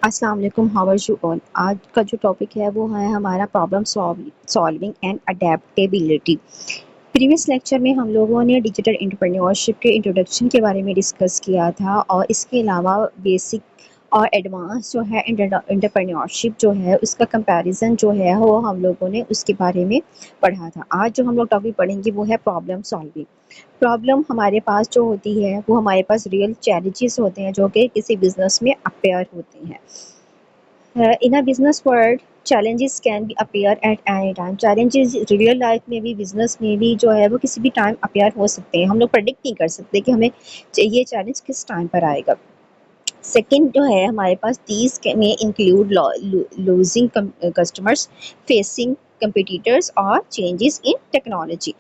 अस्सलाम वालेकुम, how are you all. आज का जो टॉपिक है वो है हमारा problem solving and adaptability. Previous lecture में हम लोगों ने डिजिटल एंटरप्रेन्योरशिप के इंट्रोडक्शन के बारे में डिस्कस किया था और इसके अलावा बेसिक और एडवांस जो है एंटरप्रेन्योरशिप जो है उसका कंपैरिजन जो है वो हम लोगों ने उसके बारे में पढ़ा था। आज जो हम लोग टॉपिक पढ़ेंगे वो है प्रॉब्लम सॉल्विंग। प्रॉब्लम हमारे पास जो होती है वो हमारे पास रियल चैलेंजेस होते हैं जो कि किसी बिजनेस में अपेयर होते हैं। In a business world, challenges can be appear at any time. Challenges real life में भी बिजनेस में भी जो है वो किसी भी टाइम अपेयर हो सकते हैं। हम लोग प्रेडिक्ट नहीं कर सकते कि हमें ये चैलेंज किस टाइम पर आएगा। सेकंड जो है हमारे पास दीज में include losing customers, facing competitors और चेंजेस इन टेक्नोलॉजी।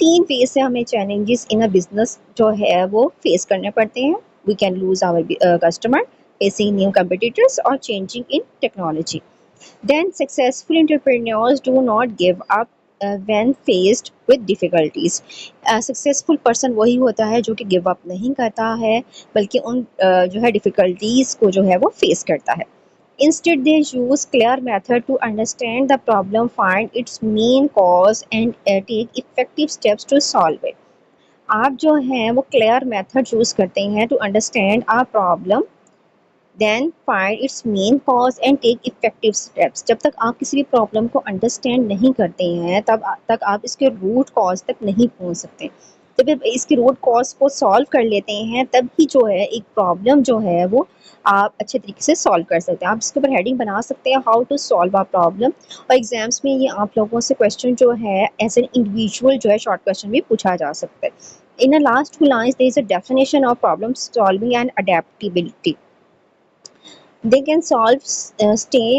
तीन वे से हमें चैलेंजेस इन अ बिजनेस जो है वो फेस करने पड़ते हैं। We can lose our customer, facing new competitors or changing in technology. Then successful entrepreneurs do not give up when faced with difficulties. Successful person वही होता है जो कि गिव अप नहीं करता है बल्कि उन जो है डिफ़िकल्टीज को जो है वो फेस करता है। Instead, they use clear method to understand the problem, find its main cause, and take effective steps to solve it. आप जो है वो क्लियर मेथड यूज करते हैं to understand a problem, then find its main cause and take effective steps. जब तक आप किसी भी प्रॉब्लम को अंडरस्टैंड नहीं करते हैं तब तक आप इसके रूट कॉज तक नहीं पहुंच सकते। जब आप इसके रूट कॉज को सॉल्व कर लेते हैं तब ही जो है एक प्रॉब्लम जो है वो आप अच्छे तरीके से सॉल्व कर सकते हैं। आप इसके ऊपर हेडिंग बना सकते हैं how to solve a problem, और एग्जाम्स में ये आप लोगों से क्वेश्चन जो है एज एन इंडिविजुअल जो है शॉर्ट क्वेश्चन भी पूछा जा सकता है। In the last two lines there is a definition of problem solving and adaptability. they can solve stay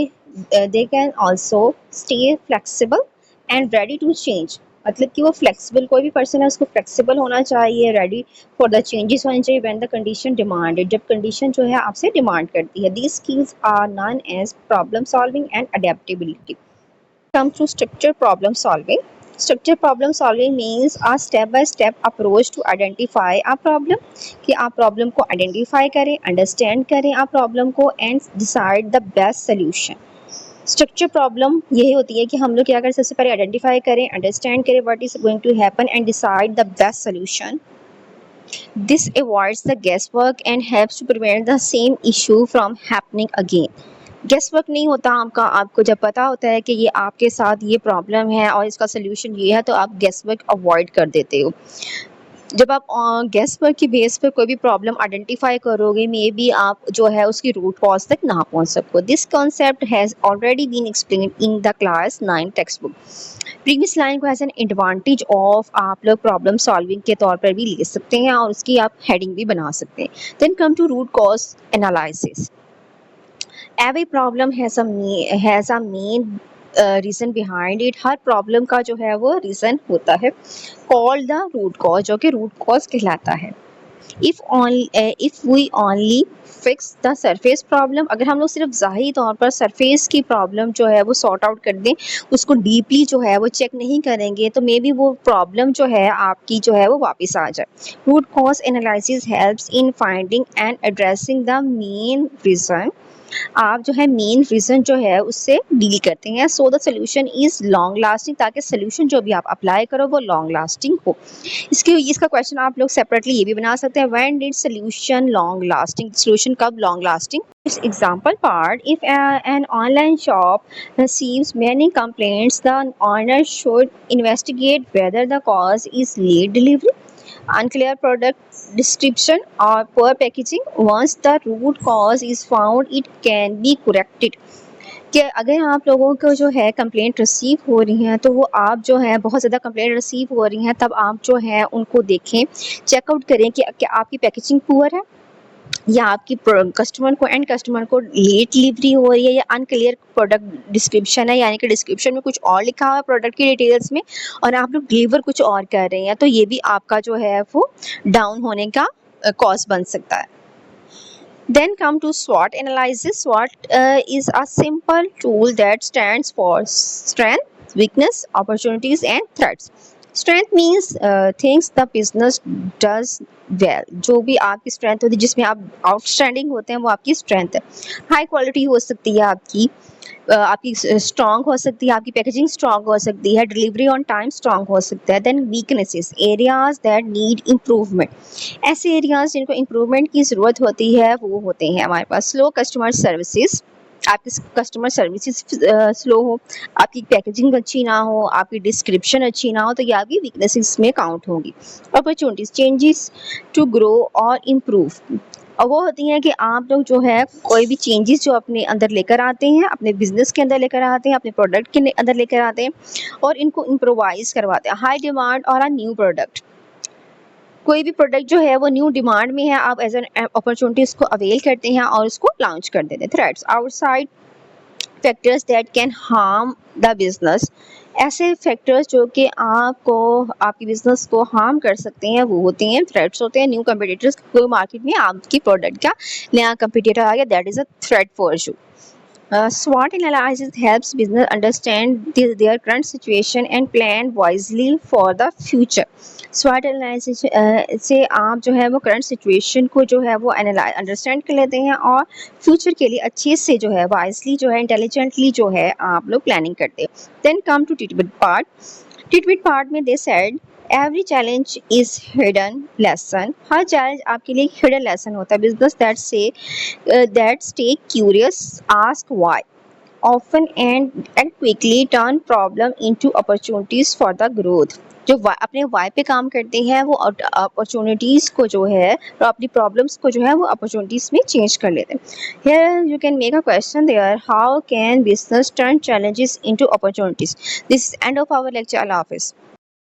they can also stay flexible and ready to change। मतलब कि वो फ्लेक्सिबल, कोई भी पर्सन है उसको फ्लेक्सिबल होना चाहिए, रेडी फॉर द चेंजेस होना चाहिए व्हेन द कंडीशन डिमांडेड, जब कंडीशन जो है आपसे डिमांड करती है। These skills are known as problem solving and adaptability. Come to structure problem solving. Structure problem solving means a step-by-step approach to identify a problem, कि आप problem को identify करें, अंडरस्टैंड करें आप प्रॉब्लम को and decide the best solution. Structure problem यही होती है कि हम लोग क्या करें, सबसे पहले आइडेंटिफाई करें, अंडरस्टैंड करें what is going to happen and decide the best solution. This avoids the guesswork and helps to prevent the same issue from happening again. Guess work नहीं होता आपका, आपको जब पता होता है कि ये आपके साथ ये प्रॉब्लम है और इसका सोल्यूशन ये है तो आप गेस वर्क अवॉइड कर देते हो। जब आप गेस वर्क की बेस पर कोई भी प्रॉब्लम आइडेंटिफाई करोगे मे बी आप जो है उसकी रूट कॉज तक ना पहुंच सको। This concept has already been explain in the class 9 text book. Previous line को एज एन एडवांटेज ऑफ आप लोग प्रॉब्लम सॉल्विंग के तौर पर भी ले सकते हैं और उसकी आप हेडिंग भी बना सकते हैं। Then come to root cause analysis. Every problem has a main reason behind it. हर प्रॉब्लम का जो है वो रीज़न होता है, कॉल्ड द रूट कॉज, जो कि रूट कॉज कहलाता है। If we only fix the surface problem, अगर हम लोग सिर्फ ज़ाहिरी तौर पर सरफेस की प्रॉब्लम जो है वो सॉर्ट आउट कर दें, उसको डीपली जो है वो चेक नहीं करेंगे तो मे बी वो प्रॉब्लम जो है आपकी जो है वो वापस आ जाए। Root cause analysis helps in finding and addressing the main reason. आप जो है मेन रीज़न जो है उससे डील करते हैं so the solution is long lasting, ताकि सोल्यूशन जो भी आप अप्लाई करो वो लॉन्ग लास्टिंग हो। इसका क्वेश्चन आप लोग सेपरेटली ये भी बना सकते हैं, when did solution long lasting, solution कब long lasting. Example part, if an online shop receives many complaints, the owner should investigate whether the cause is late delivery, unclear product description or poor packaging. Once the root cause is found, it can be corrected। कि अगर आप लोगों को जो है complaint receive हो रही हैं तो वो आप जो है बहुत ज़्यादा कंप्लेंट रिसीव हो रही हैं तब आप जो है उनको देखें, चेकआउट करें कि आपकी पैकेजिंग पुअर है या आपकी कस्टमर को एंड कस्टमर को लेट डिलीवरी हो रही है या अनक्लियर प्रोडक्ट डिस्क्रिप्शन है, यानी कि डिस्क्रिप्शन में कुछ और लिखा हुआ है प्रोडक्ट की डिटेल्स में और आप लोग डिलीवर कुछ और कर रहे हैं, तो ये भी आपका जो है वो डाउन होने का कॉज बन सकता है। Then come to SWOT analysis. SWOT is a simple tool that stands for strength, weakness, opportunities and threats. Strength means things the business does well. जो भी आपकी स्ट्रेंथ होती है, जिसमें आप आउटस्टैंडिंग होते हैं, वो आपकी स्ट्रेंथ है। हाई क्वालिटी हो सकती है आपकी, आपकी स्ट्रांग हो सकती है, आपकी पैकेजिंग स्ट्रांग हो सकती है, डिलीवरी ऑन टाइम स्ट्रांग हो सकता है। Then weaknesses, areas that need improvement. ऐसे एरियाज जिनको इम्प्रूवमेंट की ज़रूरत होती है वो होते हैं हमारे पास स्लो कस्टमर सर्विसेज। आपकी कस्टमर सर्विसेज स्लो हो, आपकी पैकेजिंग अच्छी ना हो, आपकी डिस्क्रिप्शन अच्छी ना हो, तो ये आपकी वीकनेसेस में काउंट होंगी। अपॉर्चुनिटीज, चेंजेस टू ग्रो और इम्प्रूव। और वो होती हैं कि आप लोग जो है कोई भी चेंजेस जो अपने अंदर लेकर आते हैं, अपने बिजनेस के अंदर लेकर आते हैं, अपने प्रोडक्ट के अंदर लेकर आते हैं और इनको इम्प्रोवाइज करवाते हैं। हाई डिमांड और अ न्यू प्रोडक्ट, कोई भी प्रोडक्ट जो है वो न्यू डिमांड में है, आप एज एन अपॉर्चुनिटी उसको अवेल करते हैं और उसको लॉन्च कर देते हैं। Threats, outside factors that can harm the business. ऐसे फैक्टर्स जो कि आपको, आपकी बिजनेस को हार्म कर सकते हैं, वो होते हैं थ्रेट्स होते हैं। न्यू कंपटीटर्स, कोई मार्केट में आपकी प्रोडक्ट का नया कंपटीटर आ गया, that is a threat for you. SWOT analysis helps business understand their current situation and plan wisely for the future. SWOT analysis से आप जो है वो करंट सिचुएशन को जो है वो अंडरस्टैंड कर लेते हैं और फ्यूचर के लिए अच्छे से जो है वाइजली जो है इंटेलिजेंटली जो है आप लोग प्लानिंग करते हैं। Then come to treatment part. Treatment part में they said every challenge is hidden lesson. हर चैलेंज आपके लिए हिडन लेसन होता है। Business that stay curious, ask why, often and quickly turn problem into opportunities for the growth। जो अपने Y पे काम करते हैं वो अपॉर्चुनिटीज को जो है और अपनी प्रॉब्लम्स को जो है वो अपॉर्चुनिटीज में चेंज कर लेते हैं। Here you can make a question there, how can business turn challenges into opportunities. This is end of our lecture. अल्लाह हाफिज।